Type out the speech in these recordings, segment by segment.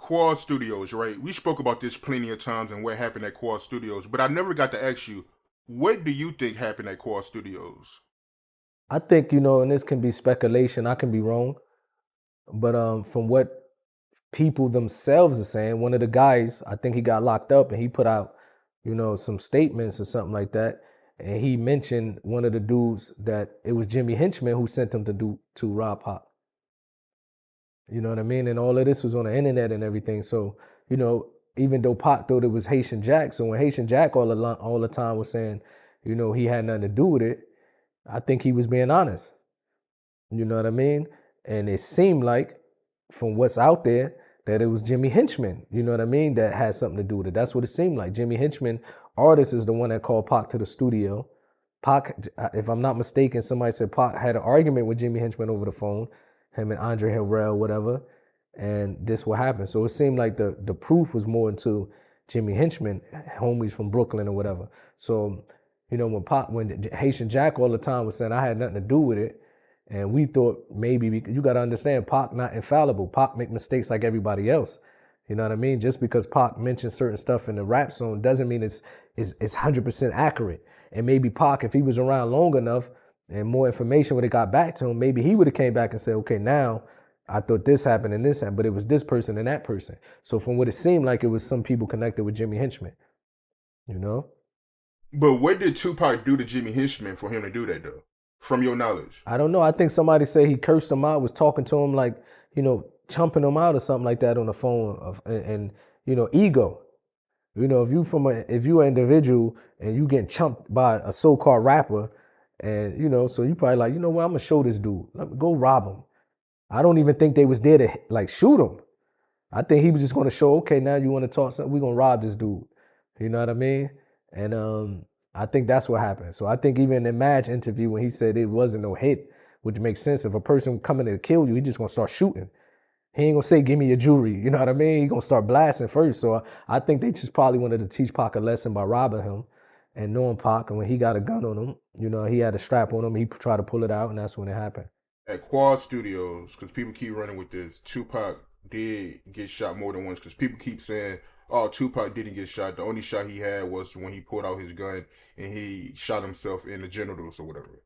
Quad Studios, right? We spoke about this plenty of times and what happened at Quad Studios, but I never got to ask you, what do you think happened at Quad Studios? I think, and this can be speculation, I can be wrong, but from what people themselves are saying, one of the guys, I think he got locked up and he put out, some statements or something like that. And he mentioned one of the dudes that it was Jimmy Hinchman who sent him to rob Pop. You know what I mean? And all of this was on the internet and everything. So, even though Pac thought it was Haitian Jack, so when Haitian Jack all the time was saying, he had nothing to do with it, I think he was being honest. You know what I mean? And it seemed like, from what's out there, that it was Jimmy Hinchman, you know what I mean, that had something to do with it. That's what it seemed like. Jimmy Hinchman, artist, is the one that called Pac to the studio. Pac, if I'm not mistaken, somebody said Pac had an argument with Jimmy Hinchman over the phone, him and Andre Harrell, whatever, and this what happened. So it seemed like the proof was more into Jimmy Hinchman, homies from Brooklyn or whatever. So, when Haitian Jack all the time was saying I had nothing to do with it, and we thought maybe you got to understand, Pac not infallible. Pac make mistakes like everybody else. You know what I mean? Just because Pac mentions certain stuff in the rap song doesn't mean it's 100% accurate. And maybe Pac, if he was around long enough and more information would have got back to him, maybe he would have came back and said, okay, now I thought this happened and this happened, but it was this person and that person. So from what it seemed like, it was some people connected with Jimmy Hinchman, you know? But what did Tupac do to Jimmy Hinchman for him to do that though? From your knowledge. I don't know. I think somebody said he cursed him out, was talking to him like, chumping him out or something like that on the phone. And ego. If you an individual and you getting chumped by a so-called rapper, and so you probably like, what, I'm gonna show this dude. Let me go rob him. I don't even think they was there to like shoot him. I think he was just gonna show, okay, now you want to talk something, we're gonna rob this dude. You know what I mean? And I think that's what happened. So I think even in the Madge interview when he said it wasn't no hit, which makes sense. If a person coming to kill you, he just gonna start shooting. He ain't gonna say, give me your jewelry. You know what I mean? He gonna start blasting first. So I think they just probably wanted to teach Pac a lesson by robbing him and knowing Pac. And when he got a gun on him, he had a strap on him. He tried to pull it out, and that's when it happened. At Quad Studios, because people keep running with this, Tupac did get shot more than once. Because people keep saying, "Oh, Tupac didn't get shot. The only shot he had was when he pulled out his gun and he shot himself in the genitals or whatever."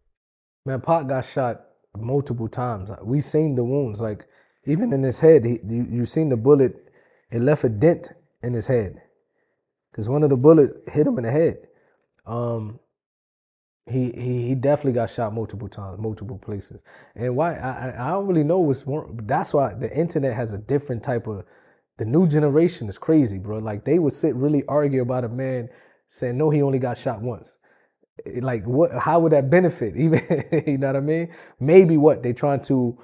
Man, Pac got shot multiple times. We seen the wounds. Like, even in his head, you seen the bullet. It left a dent in his head because one of the bullets hit him in the head. He definitely got shot multiple times, multiple places. And why I don't really know what's wrong. That's why the internet has a different type of. The new generation is crazy, bro. Like, they would sit really argue about a man saying no, he only got shot once. Like, what? How would that benefit? Even, you know what I mean? Maybe what they trying to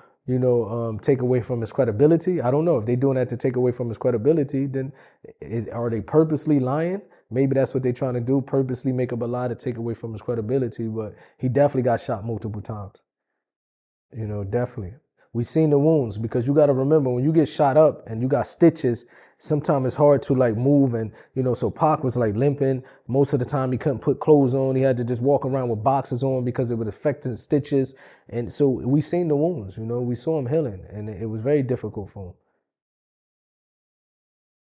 take away from his credibility. I don't know if they doing that to take away from his credibility. Then are they purposely lying? Maybe that's what they're trying to do, purposely make up a lie to take away from his credibility. But he definitely got shot multiple times. Definitely. We seen the wounds because you got to remember when you get shot up and you got stitches, sometimes it's hard to like move. And, so Pac was like limping. Most of the time he couldn't put clothes on. He had to just walk around with boxes on because it would affect his stitches. And so we seen the wounds, we saw him healing, and it was very difficult for him.